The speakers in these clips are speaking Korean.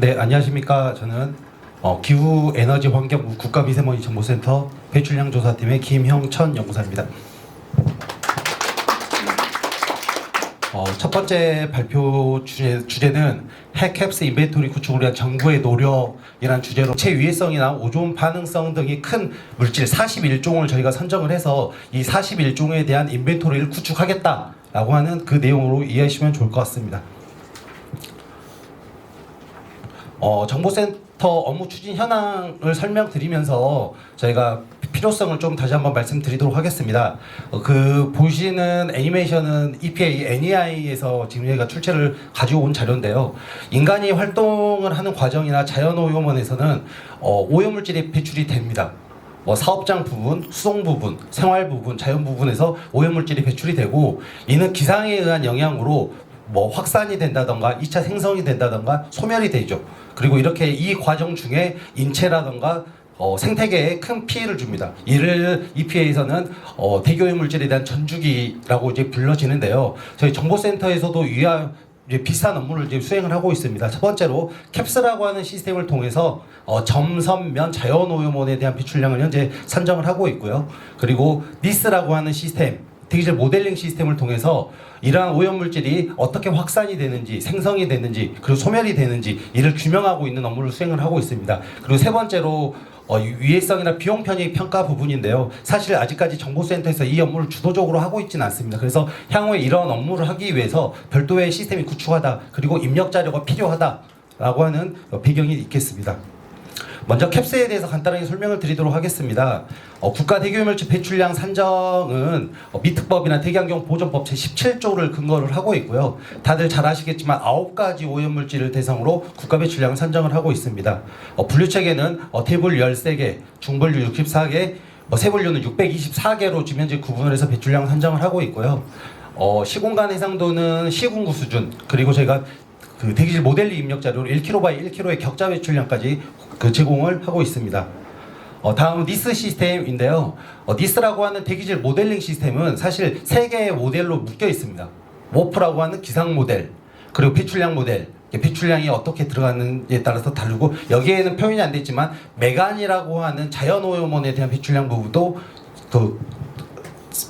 네, 안녕하십니까. 저는 기후에너지환경부 국가미세먼지정보센터 배출량조사팀의 김형천 연구사입니다. 첫 번째 발표 주제는 핵캡스 인벤토리 구축을 위한 정부의 노력이라는 주제로 체유해성이나 오존 반응성 등이 큰 물질 41종을 저희가 선정을 해서 이 41종에 대한 인벤토리를 구축하겠다라고 하는 그 내용으로 이해하시면 좋을 것 같습니다. 정보센터 업무 추진 현황을 설명드리면서 저희가 필요성을 좀 다시 한번 말씀드리도록 하겠습니다. 보시는 애니메이션은 EPA NEI에서 지금 저희가 출처를 가져온 자료인데요. 인간이 활동을 하는 과정이나 자연오염원에서는 오염물질이 배출이 됩니다. 사업장 부분, 수송 부분, 생활 부분, 자연 부분에서 오염물질이 배출이 되고, 이는 기상에 의한 영향으로 확산이 된다던가 2차 생성이 된다던가 소멸이 되죠. 그리고 이렇게 이 과정 중에 인체라던가 생태계에 큰 피해를 줍니다. 이를 EPA에서는 대기오염물질에 대한 전주기라고 이제 불러지는데요. 저희 정보센터에서도 비슷한 업무를 이제 수행을 하고 있습니다. 첫 번째로 캡스라고 하는 시스템을 통해서 점선면 자연오염원에 대한 배출량을 현재 산정을 하고 있고요. 그리고 니스라고 하는 시스템, 대기질 모델링 시스템을 통해서 이러한 오염물질이 어떻게 확산이 되는지, 생성이 되는지, 그리고 소멸이 되는지 이를 규명하고 있는 업무를 수행을 하고 있습니다. 그리고 세 번째로 유해성이나 비용 편익 평가 부분인데요. 사실 아직까지 정보센터에서 이 업무를 주도적으로 하고 있지는 않습니다. 그래서 향후에 이런 업무를 하기 위해서 별도의 시스템이 구축하다, 그리고 입력 자료가 필요하다라고 하는 배경이 있겠습니다. 먼저 캡스에 대해서 간단하게 설명을 드리도록 하겠습니다. 국가 대기오염물질 배출량 산정은 미특법이나 대기환경보전법 제17조를 근거를 하고 있고요. 다들 잘 아시겠지만 9가지 오염물질을 대상으로 국가 배출량을 산정을 하고 있습니다. 분류체계는 태분류 13개, 중분류 64개, 세분류는 624개로 지금 현재 구분을 해서 배출량 산정을 하고 있고요. 시공간 해상도는 시군구 수준, 그리고 저희가 대기질 모델링 입력 자료로 1kg/1kg의 격자 배출량까지 제공을 하고 있습니다. 다음은 니스 시스템인데요. 니스라고 하는 대기질 모델링 시스템은 사실 3개의 모델로 묶여 있습니다. 워프라고 하는 기상 모델, 그리고 배출량 모델. 배출량이 어떻게 들어가는지에 따라서 다르고, 여기에는 표현이 안 됐지만 메간이라고 하는 자연오염원에 대한 배출량 부분도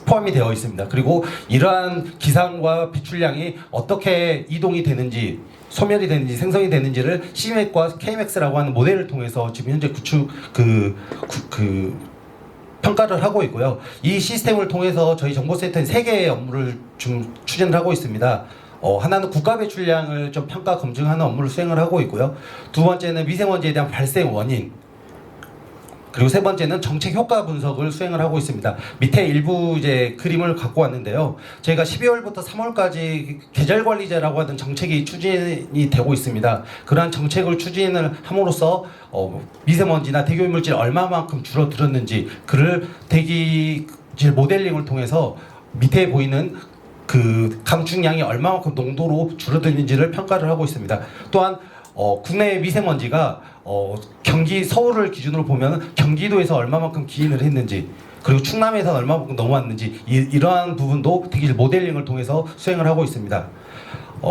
포함이 되어 있습니다. 그리고 이러한 기상과 배출량이 어떻게 이동이 되는지, 소멸이 되는지, 생성이 되는지를 CMAC과 KMAX라고 하는 모델을 통해서 지금 현재 평가를 하고 있고요. 이 시스템을 통해서 저희 정보센터는 3개의 업무를 좀 추진을 하고 있습니다. 하나는 국가 배출량을 좀 평가 검증하는 업무를 수행을 하고 있고요. 두 번째는 미세먼지에 대한 발생 원인, 그리고 세 번째는 정책 효과 분석을 수행을 하고 있습니다. 밑에 일부 그림을 갖고 왔는데요. 저희가 12월부터 3월까지 계절관리제라고 하는 정책이 추진이 되고 있습니다. 그러한 정책을 추진을 함으로써 미세먼지나 대기오염물질 얼마만큼 줄어들었는지, 그를 대기질 모델링을 통해서 밑에 보이는 감축량이 얼마만큼 농도로 줄어드는지를 평가를 하고 있습니다. 또한 국내 미세먼지가 경기 서울을 기준으로 보면 경기도에서 얼마만큼 기인을 했는지, 그리고 충남에서 얼마만큼 넘어왔는지, 이러한 부분도 대기질 모델링을 통해서 수행을 하고 있습니다.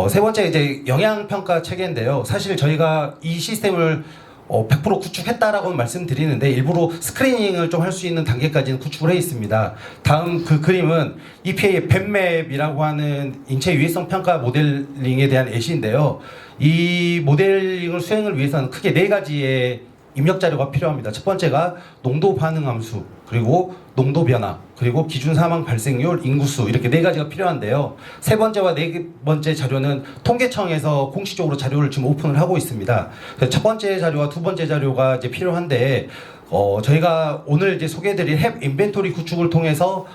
세 번째 영향평가 체계인데요. 사실 저희가 이 시스템을 100% 구축했다라고는 말씀드리는데, 일부러 스크리닝을 좀 할 수 있는 단계까지는 구축을 해 있습니다. 다음 그림은 EPA의 뱀맵이라고 하는 인체 유해성 평가 모델링에 대한 예시인데요. 이 모델링을 수행을 위해서는 크게 4가지의 입력 자료가 필요합니다. 첫 번째가 농도 반응 함수, 그리고 농도 변화, 그리고 기준 사망 발생률, 인구수, 이렇게 4가지가 필요한데요. 세 번째와 네 번째 자료는 통계청에서 공식적으로 자료를 지금 오픈을 하고 있습니다. 첫 번째 자료와 두 번째 자료가 필요한데, 저희가 오늘 소개해드릴 햅 인벤토리 구축을 통해서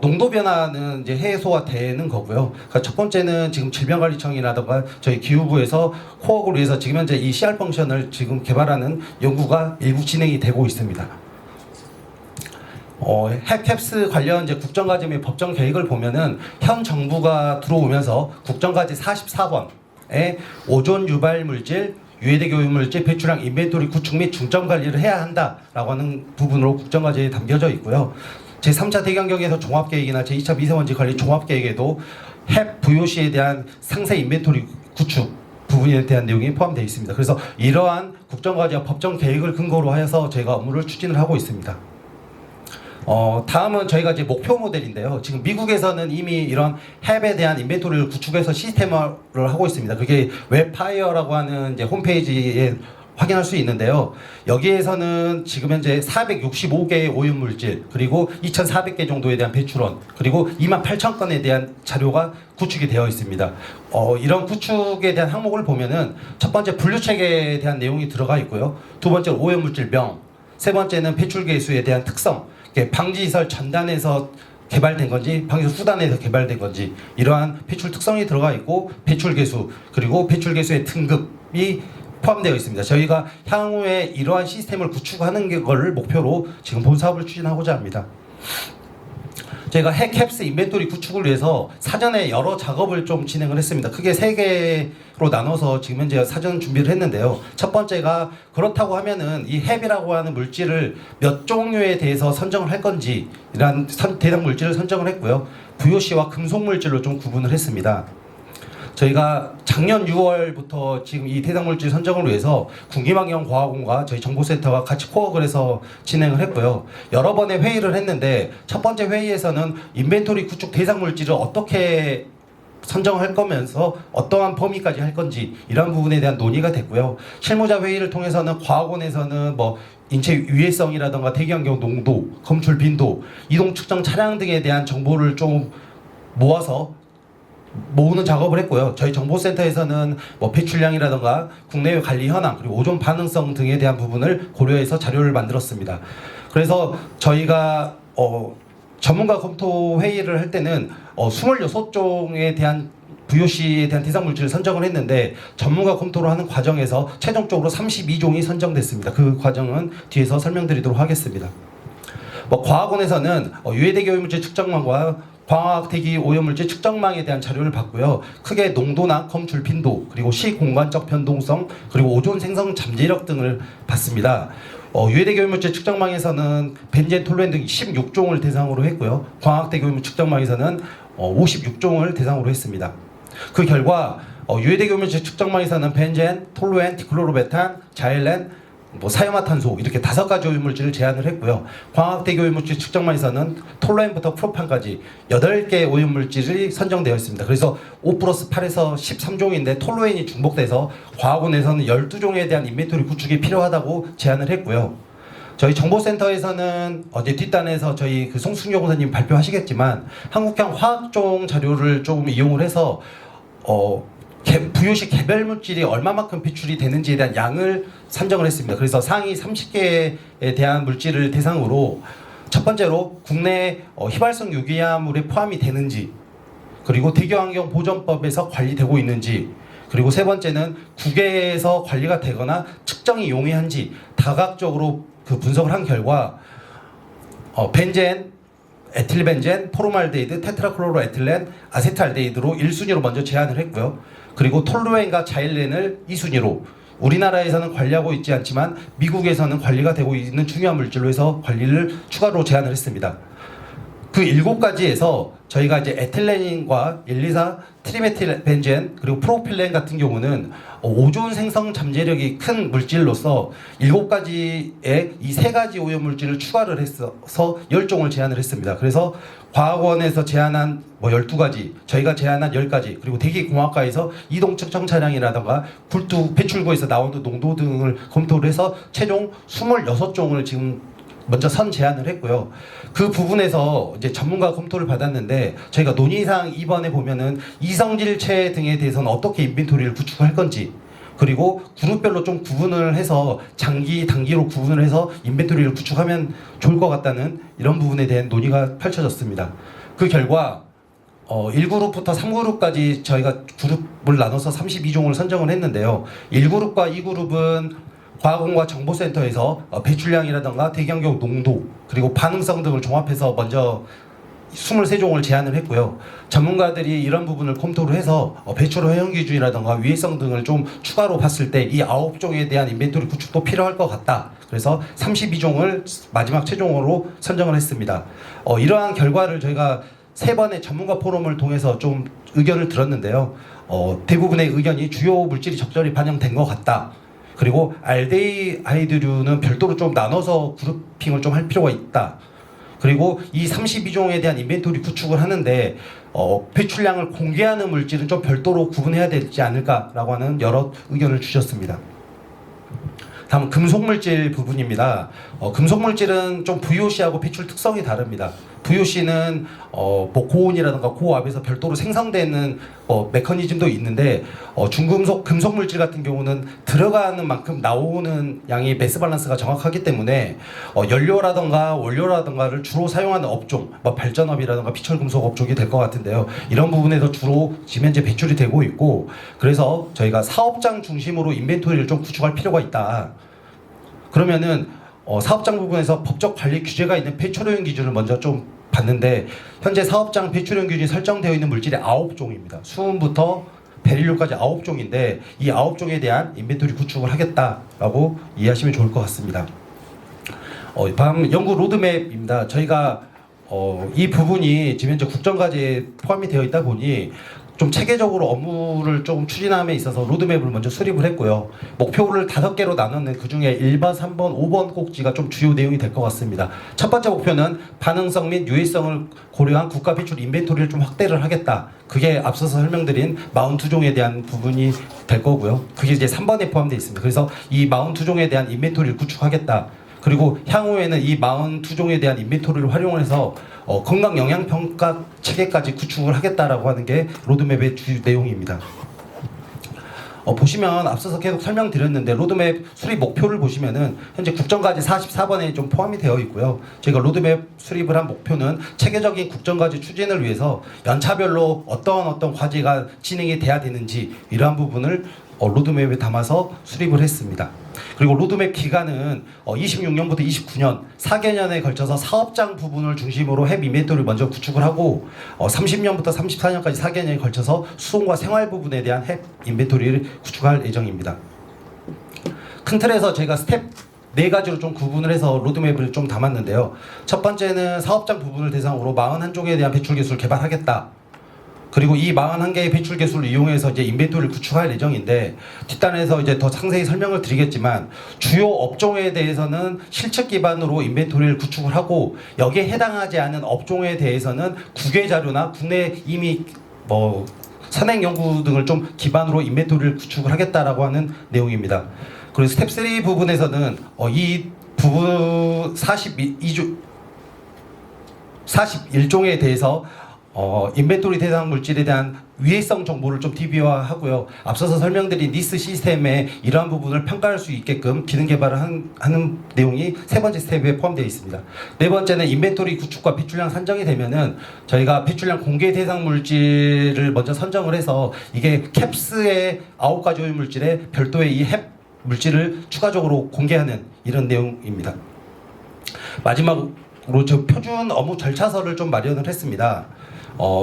농도 변화는 해소가 되는 거고요. 그러니까 첫 번째는 지금 질병관리청이라든가 저희 기후부에서 코어를 위해서 지금 현재 이 CR 펑션을 지금 개발하는 연구가 일부 진행이 되고 있습니다. 햅캡스 관련 국정과제 및 법정 계획을 보면은 현 정부가 들어오면서 국정과제 44번에 오존 유발 물질, 유해대기오염물질 배출량 인벤토리 구축 및 중점 관리를 해야 한다라고 하는 부분으로 국정과제에 담겨져 있고요. 제3차 대경경에서 종합계획이나 제2차 미세먼지 관리 종합계획에도 햅 VOC에 대한 상세 인벤토리 구축 부분에 대한 내용이 포함되어 있습니다. 그래서 이러한 국정과제와 법정 계획을 근거로 하여서 저희가 업무를 추진을 하고 있습니다. 다음은 저희가 이제 목표 모델인데요. 지금 미국에서는 이미 이런 햅에 대한 인벤토리를 구축해서 시스템화를 하고 있습니다. 그게 웹파이어라고 하는 이제 홈페이지에 확인할 수 있는데요. 여기에서는 지금 현재 465개의 오염물질, 그리고 2,400개 정도에 대한 배출원, 그리고 28,000건에 대한 자료가 구축이 되어 있습니다. 이런 구축에 대한 항목을 보면은 첫 번째 분류체계에 대한 내용이 들어가 있고요. 두 번째 오염물질명, 세 번째는 배출계수에 대한 특성, 방지시설 전단에서 개발된 건지 방지시설 후단에서 개발된 건지 이러한 배출 특성이 들어가 있고 배출계수 그리고 배출계수의 등급이 포함되어 있습니다. 저희가 향후에 이러한 시스템을 구축하는 것을 목표로 지금 본 사업을 추진하고자 합니다. 저희가 핵캡스 인벤토리 구축을 위해서 사전에 여러 작업을 좀 진행을 했습니다. 크게 3개로 나눠서 지금 현재 사전 준비를 했는데요. 첫 번째가 그렇다고 하면은 이 햅이라고 하는 물질을 몇 종류에 대해서 선정을 할 건지 이런 대상 물질을 선정을 했고요. VOC와 금속 물질로 좀 구분을 했습니다. 저희가 작년 6월부터 지금 이 대상물질 선정을 위해서 국립환경과학원과 저희 정보센터가 같이 코어를 해서 진행을 했고요. 여러 번의 회의를 했는데 첫 번째 회의에서는 인벤토리 구축 대상물질을 어떻게 선정할 거면서 어떠한 범위까지 할 건지 이런 부분에 대한 논의가 됐고요. 실무자 회의를 통해서는 과학원에서는 뭐 인체 유해성이라든가 대기환경 농도, 검출 빈도, 이동 측정 차량 등에 대한 정보를 좀 모아서 모으는 작업을 했고요. 저희 정보센터에서는 뭐 배출량이라든가 국내외 관리 현황 그리고 오존 반응성 등에 대한 부분을 고려해서 자료를 만들었습니다. 그래서 저희가 전문가 검토 회의를 할 때는 26종에 대한 VOC에 대한 대상 물질을 선정을 했는데 전문가 검토를 하는 과정에서 최종적으로 32종이 선정됐습니다. 그 과정은 뒤에서 설명드리도록 하겠습니다. 과학원에서는 유해대기 오염물질 측정망과 광학대기 오염물질 측정망에 대한 자료를 봤고요. 크게 농도나 검출 빈도, 그리고 시공간적 변동성, 그리고 오존 생성 잠재력 등을 봤습니다. 유해대기 오염물질 측정망에서는 벤젠, 톨루엔 등 16종을 대상으로 했고요. 광학대기 오염물질 측정망에서는 56종을 대상으로 했습니다. 그 결과 유해대기 오염물질 측정망에서는 벤젠, 톨루엔, 디클로로베탄, 자일렌, 사이화탄소 이렇게 5가지 오염물질을 제한을 했고요. 광학대기 오염물질 측정망에서는 톨루엔부터 프로판까지 8개의 오염물질이 선정되어 있습니다. 그래서 5+8에서 13종인데 톨루엔이 중복돼서 과학원에서는 12종에 대한 인벤토리 구축이 필요하다고 제안을 했고요. 저희 정보센터에서는 어제 뒷단에서 저희 그 송승효 공사님 발표하시겠지만 한국형 화학종 자료를 좀 이용을 해서 VOC 개별 물질이 얼마만큼 배출이 되는지에 대한 양을 산정을 했습니다. 그래서 상위 30개에 대한 물질을 대상으로 첫 번째로 국내 휘발성 유기화물에 포함이 되는지, 그리고 대기환경보전법에서 관리되고 있는지, 그리고 세 번째는 국외에서 관리가 되거나 측정이 용이한지 다각적으로 그 분석을 한 결과 벤젠, 에틸벤젠, 포르말데히드, 테트라클로로에틸렌, 아세트알데히드로 1순위로 먼저 제안을 했고요. 그리고 톨루엔과 자일렌을 2순위로, 우리나라에서는 관리하고 있지 않지만 미국에서는 관리가 되고 있는 중요한 물질로 해서 관리를 추가로 제안을 했습니다. 그 7가지에서 저희가 이제 에틸렌과 1, 2, 4, 트리메틸벤젠 그리고 프로필렌 같은 경우는 오존 생성 잠재력이 큰 물질로서 7가지에 이 3가지 오염물질을 추가를 해서 10종을 제안을 했습니다. 그래서 과학원에서 제안한 12가지, 저희가 제안한 10가지, 그리고 대기공학과에서 이동 측정 차량이라던가 굴뚝 배출구에서 나오는 농도 등을 검토를 해서 최종 26종을 지금 먼저 선 제안을 했고요. 그 부분에서 이제 전문가 검토를 받았는데 저희가 논의사항 2번에 보면은 이성질체 등에 대해서는 어떻게 인벤토리를 구축할 건지, 그리고 그룹별로 좀 구분을 해서 장기, 단기로 구분을 해서 인벤토리를 구축하면 좋을 것 같다는 이런 부분에 대한 논의가 펼쳐졌습니다. 그 결과 1그룹부터 3그룹까지 저희가 그룹을 나눠서 32종을 선정을 했는데요. 1그룹과 2그룹은 과학원과 정보센터에서 배출량이라던가 대기환경 농도 그리고 반응성 등을 종합해서 먼저 23종을 제안을 했고요. 전문가들이 이런 부분을 검토를 해서 배출 허용 기준이라던가 위해성 등을 좀 추가로 봤을 때 이 9종에 대한 인벤토리 구축도 필요할 것 같다. 그래서 32종을 마지막 최종으로 선정을 했습니다. 이러한 결과를 저희가 3번의 전문가 포럼을 통해서 좀 의견을 들었는데요. 대부분의 의견이 주요 물질이 적절히 반영된 것 같다. 그리고 알데히드류는 별도로 좀 나눠서 그룹핑을 좀 할 필요가 있다. 그리고 이 32종에 대한 인벤토리 구축을 하는데 배출량을 공개하는 물질은 좀 별도로 구분해야 되지 않을까라고 하는 여러 의견을 주셨습니다. 다음은 금속물질 부분입니다. 금속물질은 좀 VOC하고 배출 특성이 다릅니다. VOC는 뭐 고온이라든가 고압에서 별도로 생성되는 메커니즘도 있는데 중금속 금속물질 같은 경우는 들어가는 만큼 나오는 양이 매스 밸런스가 정확하기 때문에 연료라든가 원료라든가를 주로 사용하는 업종, 뭐 발전업이라든가 피철금속 업종이 될 것 같은데요. 이런 부분에서 주로 지금 현재 배출이 되고 있고, 그래서 저희가 사업장 중심으로 인벤토리를 좀 구축할 필요가 있다. 그러면은 사업장 부분에서 법적 관리 규제가 있는 폐초료용 기준을 먼저 좀 봤는데, 현재 사업장 폐초료용 기준이 설정되어 있는 물질이 9종입니다. 수은부터 베릴륨까지 9종인데 이 9종에 대한 인벤토리 구축을 하겠다라고 이해하시면 좋을 것 같습니다. 다음 연구 로드맵입니다. 저희가 이 부분이 지금 현재 국정과제에 포함이 되어 있다 보니 좀 체계적으로 업무를 좀 추진함에 있어서 로드맵을 먼저 수립을 했고요. 목표를 5개로 나눴는데 그중에 1번, 3번, 5번 꼭지가 좀 주요 내용이 될 것 같습니다. 첫 번째 목표는 반응성 및 유해성을 고려한 국가 배출 인벤토리를 좀 확대를 하겠다. 그게 앞서서 설명드린 42종에 대한 부분이 될 거고요. 그게 이제 3번에 포함되어 있습니다. 그래서 이 42종에 대한 인벤토리를 구축하겠다. 그리고 향후에는 이 42종에 대한 인벤토리를 활용해서 건강 영양 평가 체계까지 구축을 하겠다라고 하는 게 로드맵의 주 내용입니다. 보시면 앞서서 계속 설명드렸는데 로드맵 수립 목표를 보시면은 현재 국정과제 44번에 좀 포함이 되어 있고요. 저희가 로드맵 수립을 한 목표는 체계적인 국정과제 추진을 위해서 연차별로 어떤 과제가 진행이 돼야 되는지 이러한 부분을 로드맵에 담아서 수립을 했습니다. 그리고 로드맵 기간은 26년부터 29년 4개년에 걸쳐서 사업장 부분을 중심으로 햅 인벤토리를 먼저 구축을 하고 30년부터 34년까지 4개년에 걸쳐서 수송과 생활 부분에 대한 햅 인벤토리를 구축할 예정입니다. 큰 틀에서 저희가 스텝 4가지로 좀 구분을 해서 로드맵을 좀 담았는데요. 첫 번째는 사업장 부분을 대상으로 41종에 대한 배출 기술을 개발하겠다. 그리고 이 41개의 배출 기술을 이용해서 이제 인벤토리를 구축할 예정인데, 뒷단에서 이제 더 상세히 설명을 드리겠지만 주요 업종에 대해서는 실측 기반으로 인벤토리를 구축을 하고, 여기에 해당하지 않은 업종에 대해서는 국외 자료나 국내 이미 선행 연구 등을 좀 기반으로 인벤토리를 구축을 하겠다라고 하는 내용입니다. 그리고 스텝 3 부분에서는 이 부분 41종에 대해서 인벤토리 대상 물질에 대한 위해성 정보를 좀 DB화하고요. 앞서서 설명드린 니스 시스템의 이러한 부분을 평가할 수 있게끔 기능 개발을 하는 내용이 3번째 스텝에 포함되어 있습니다. 4번째는 인벤토리 구축과 배출량 산정이 되면은 저희가 배출량 공개 대상 물질을 먼저 선정을 해서 이게 캡스의 9가지 오염 물질에 별도의 이 햅 물질을 추가적으로 공개하는 이런 내용입니다. 마지막으로 저 표준 업무 절차서를 좀 마련을 했습니다.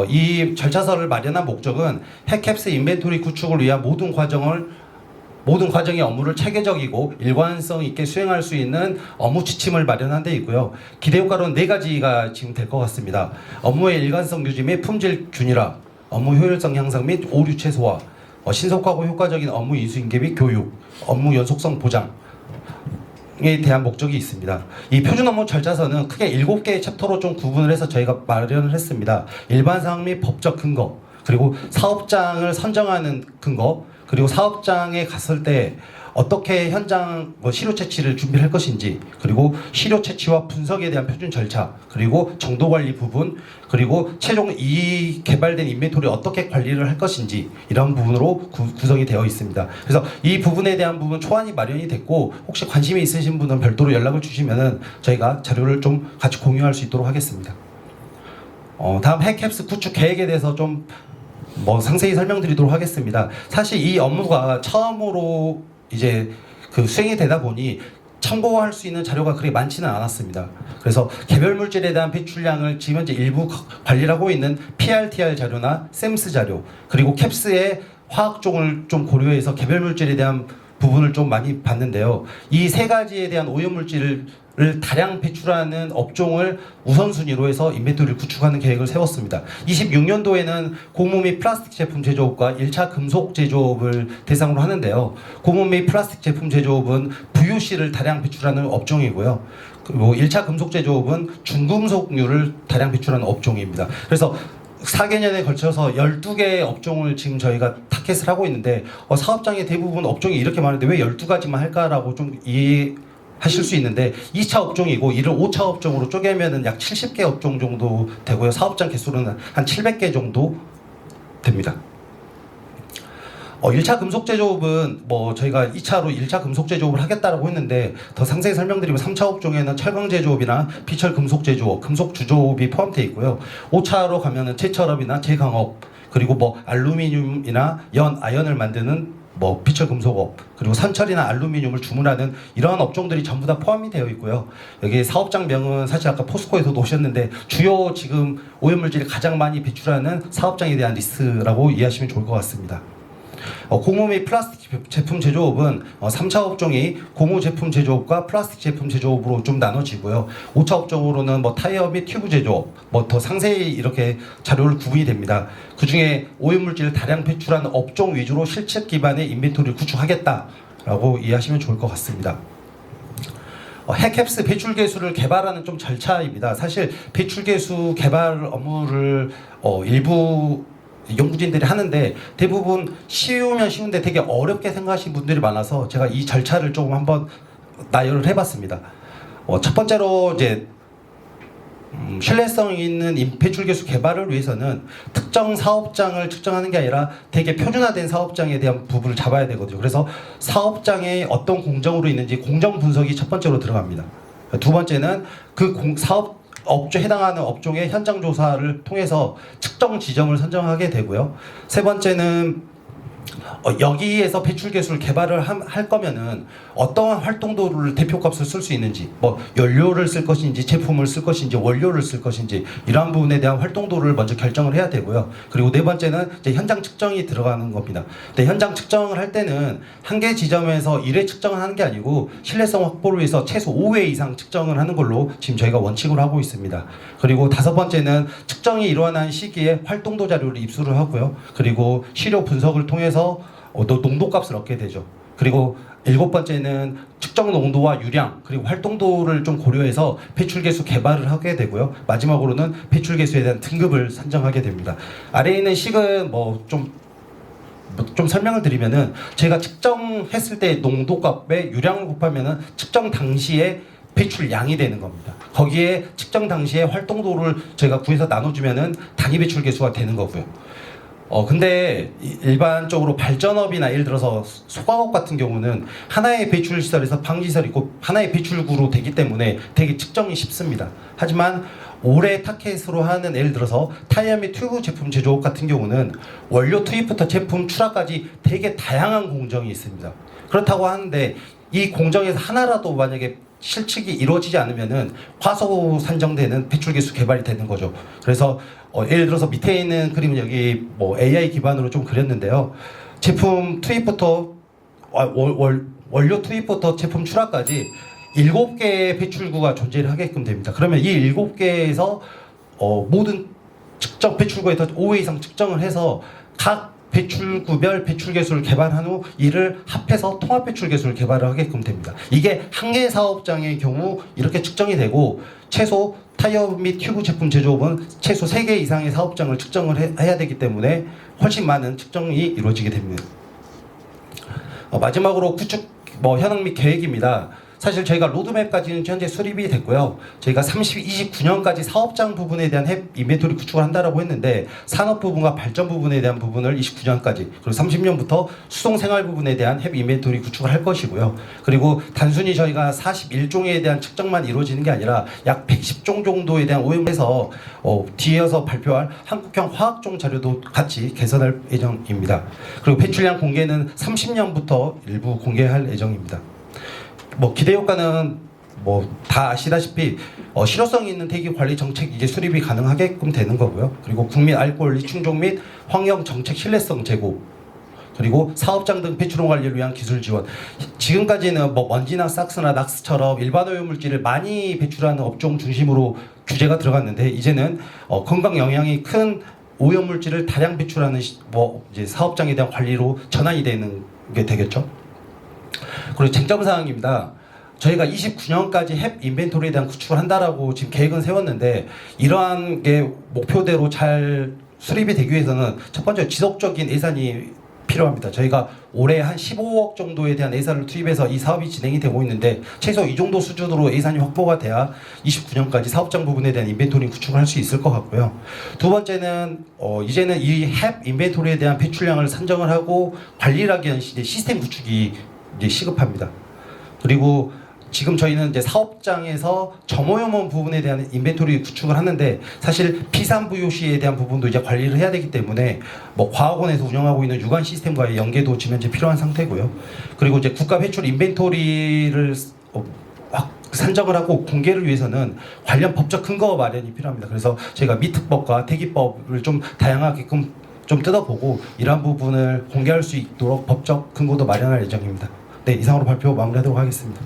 이 절차서를 마련한 목적은 햅캡스 인벤토리 구축을 위한 모든 과정의 업무를 체계적이고 일관성 있게 수행할 수 있는 업무 지침을 마련한 데 있고요. 기대 효과로는 4가지가 지금 될 것 같습니다. 업무의 일관성 유지 및 품질 균일화, 업무 효율성 향상 및 오류 최소화, 신속하고 효과적인 업무 인수인계 및 교육, 업무 연속성 보장 에 대한 목적이 있습니다. 이 표준 업무 절차서는 크게 7개의 챕터로 좀 구분을 해서 저희가 마련을 했습니다. 일반 사항 및 법적 근거, 그리고 사업장을 선정하는 근거, 그리고 사업장에 갔을 때 어떻게 현장 시료 채취를 준비할 것인지, 그리고 시료 채취와 분석에 대한 표준 절차, 그리고 정도 관리 부분, 그리고 최종 이 개발된 인벤토리 어떻게 관리를 할 것인지 이런 부분으로 구성이 되어 있습니다. 그래서 이 부분에 대한 부분 초안이 마련이 됐고, 혹시 관심이 있으신 분은 별도로 연락을 주시면은 저희가 자료를 좀 같이 공유할 수 있도록 하겠습니다. 다음 햅캡스 구축 계획에 대해서 좀 상세히 설명드리도록 하겠습니다. 사실 이 업무가 처음으로 이제 수행이 되다 보니 참고할 수 있는 자료가 그렇게 많지는 않았습니다. 그래서 개별 물질에 대한 배출량을 지금 현재 일부 관리를 하고 있는 PRTR 자료나 샘스 자료, 그리고 캡스의 화학종을 좀 고려해서 개별 물질에 대한 부분을 좀 많이 봤는데요. 이 세 가지에 대한 오염물질을 다량 배출하는 업종을 우선순위로 해서 인벤토리를 구축하는 계획을 세웠습니다. 26년도에는 고무 및 플라스틱 제품 제조업과 1차 금속 제조업을 대상으로 하는데요. 고무 및 플라스틱 제품 제조업은 VOC를 다량 배출하는 업종이고요. 그리고 1차 금속 제조업은 중금속류를 다량 배출하는 업종입니다. 그래서 4개년에 걸쳐서 12개의 업종을 지금 저희가 타겟을 하고 있는데 사업장의 대부분 업종이 이렇게 많은데 왜 12가지만 할까라고 좀 이해하실 수 있는데 2차 업종이고 이를 5차 업종으로 쪼개면은 약 70개 업종 정도 되고요. 사업장 개수는 한 700개 정도 됩니다. 1차 금속 제조업은 저희가 2차로 1차 금속 제조업을 하겠다라고 했는데 더 상세히 설명드리면 3차 업종에는 철강 제조업이나 비철 금속 제조업, 금속 주조업이 포함되어 있고요. 5차로 가면은 제철업이나 제강업, 그리고 알루미늄이나 연, 아연을 만드는 비철 금속업, 그리고 산철이나 알루미늄을 주문하는 이러한 업종들이 전부 다 포함이 되어 있고요. 여기 사업장명은 사실 아까 포스코에서도 오셨는데 주요 지금 오염물질이 가장 많이 배출하는 사업장에 대한 리스트라고 이해하시면 좋을 것 같습니다. 고무 및 플라스틱 제품 제조업은 3차 업종이 고무 제품 제조업과 플라스틱 제품 제조업으로 좀 나눠지고요. 5차 업종으로는 타이어 및 튜브 제조업, 더 상세히 이렇게 자료를 구분이 됩니다. 그 중에 오염물질을 다량 배출하는 업종 위주로 실측 기반의 인벤토리를 구축하겠다라고 이해하시면 좋을 것 같습니다. 핵캡스 배출계수를 개발하는 좀 절차입니다. 사실 배출계수 개발 업무를 일부 연구진들이 하는데 대부분 쉬우면 쉬운데 되게 어렵게 생각하시는 분들이 많아서 제가 이 절차를 조금 한번 나열을 해봤습니다. 첫 번째로 이제 신뢰성 있는 배출계수 개발을 위해서는 특정 사업장을 측정하는 게 아니라 되게 표준화된 사업장에 대한 부분을 잡아야 되거든요. 그래서 사업장에 어떤 공정으로 있는지 공정 분석이 첫 번째로 들어갑니다. 두 번째는 그 사업 해당하는 업종의 현장 조사를 통해서 측정 지점을 선정하게 되고요. 세 번째는 여기에서 배출계수를 개발을 할 거면은 어떠한 활동도를 대표값을 쓸 수 있는지, 연료를 쓸 것인지, 제품을 쓸 것인지, 원료를 쓸 것인지 이러한 부분에 대한 활동도를 먼저 결정을 해야 되고요. 그리고 네 번째는 이제 현장 측정이 들어가는 겁니다. 근데 현장 측정을 할 때는 한 개 지점에서 1회 측정을 하는 게 아니고 신뢰성 확보를 위해서 최소 5회 이상 측정을 하는 걸로 지금 저희가 원칙으로 하고 있습니다. 그리고 다섯 번째는 측정이 일어난 시기에 활동도 자료를 입수를 하고요. 그리고 시료 분석을 통해서 농도값을 얻게 되죠. 그리고 일곱 번째는 측정 농도와 유량 그리고 활동도를 좀 고려해서 배출계수 개발을 하게 되고요. 마지막으로는 배출계수에 대한 등급을 산정하게 됩니다. 아래에 있는 식은 좀 설명을 드리면은 제가 측정했을 때 농도값에 유량을 곱하면은 측정 당시에 배출량이 되는 겁니다. 거기에 측정 당시에 활동도를 제가 구해서 나눠주면은 단위 배출계수가 되는 거고요. 근데 일반적으로 발전업이나 예를 들어서 소각업 같은 경우는 하나의 배출 시설에서 방지시설이 있고 하나의 배출구로 되기 때문에 되게 측정이 쉽습니다. 하지만 올해 타켓으로 하는 예를 들어서 타이어 및 튜브 제품 제조업 같은 경우는 원료 투입부터 제품 출하까지 되게 다양한 공정이 있습니다. 그렇다고 하는데 이 공정에서 하나라도 만약에 실측이 이루어지지 않으면은 과소 산정되는 배출계수 개발이 되는 거죠. 그래서 예를 들어서 밑에 있는 그림은 여기 AI 기반으로 좀 그렸는데요. 제품 투입부터 원료 투입부터 제품 출하까지 7개의 배출구가 존재를 하게끔 됩니다. 그러면 이 7개에서 모든 측정 배출구에서 5회 이상 측정을 해서 각 배출구별 배출계수를 개발한 후 이를 합해서 통합 배출계수를 개발을 하게끔 됩니다. 이게 한 개 사업장의 경우 이렇게 측정이 되고 최소 타이어 및 튜브 제품 제조업은 최소 3개 이상의 사업장을 측정을 해야 되기 때문에 훨씬 많은 측정이 이루어지게 됩니다. 마지막으로 구축 현황 및 계획입니다. 사실 저희가 로드맵까지는 현재 수립이 됐고요. 저희가 29년까지 사업장 부분에 대한 햅 인벤토리 구축을 한다라고 했는데 산업 부분과 발전 부분에 대한 부분을 29년까지 그리고 30년부터 수송 생활 부분에 대한 햅 인벤토리 구축을 할 것이고요. 그리고 단순히 저희가 41종에 대한 측정만 이루어지는 게 아니라 약 110종 정도에 대한 오염에서 뒤에서 발표할 한국형 화학종 자료도 같이 개선할 예정입니다. 그리고 배출량 공개는 30년부터 일부 공개할 예정입니다. 기대 효과는 다 아시다시피 실효성 있는 대기 관리 정책 이제 수립이 가능하게끔 되는 거고요. 그리고 국민 알 권리 충족 및 환경 정책 신뢰성 제고 그리고 사업장 등 배출원 관리를 위한 기술 지원. 지금까지는 뭐 먼지나 싹스나 낙스처럼 일반 오염물질을 많이 배출하는 업종 중심으로 규제가 들어갔는데 이제는 건강 영향이 큰 오염물질을 다량 배출하는 뭐 이제 사업장에 대한 관리로 전환이 되는 게 되겠죠. 그리고 쟁점 사항입니다. 저희가 29년까지 햅 인벤토리에 대한 구축을 한다라고 지금 계획은 세웠는데 이러한 게 목표대로 잘 수립이 되기 위해서는 첫 번째 지속적인 예산이 필요합니다. 저희가 올해 한 15억 정도에 대한 예산을 투입해서 이 사업이 진행이 되고 있는데 최소 이 정도 수준으로 예산이 확보가 돼야 29년까지 사업장 부분에 대한 인벤토리 구축을 할 수 있을 것 같고요. 두 번째는 이제는 이 햅 인벤토리에 대한 배출량을 산정을 하고 관리를 하기 위한 시스템 구축이 이제 시급합니다. 그리고 지금 저희는 이제 사업장에서 점오염원 부분에 대한 인벤토리 구축을 하는데 사실 P3VOC에 대한 부분도 이제 관리를 해야 되기 때문에 뭐 과학원에서 운영하고 있는 유관 시스템과의 연계도 지금 현재 필요한 상태고요. 그리고 이제 국가 배출 인벤토리를 산정을 하고 공개를 위해서는 관련 법적 근거 마련이 필요합니다. 그래서 저희가 미특법과 대기법을 좀 다양하게끔 좀 뜯어보고 이러한 부분을 공개할 수 있도록 법적 근거도 마련할 예정입니다. 네, 이상으로 발표 마무리하도록 하겠습니다.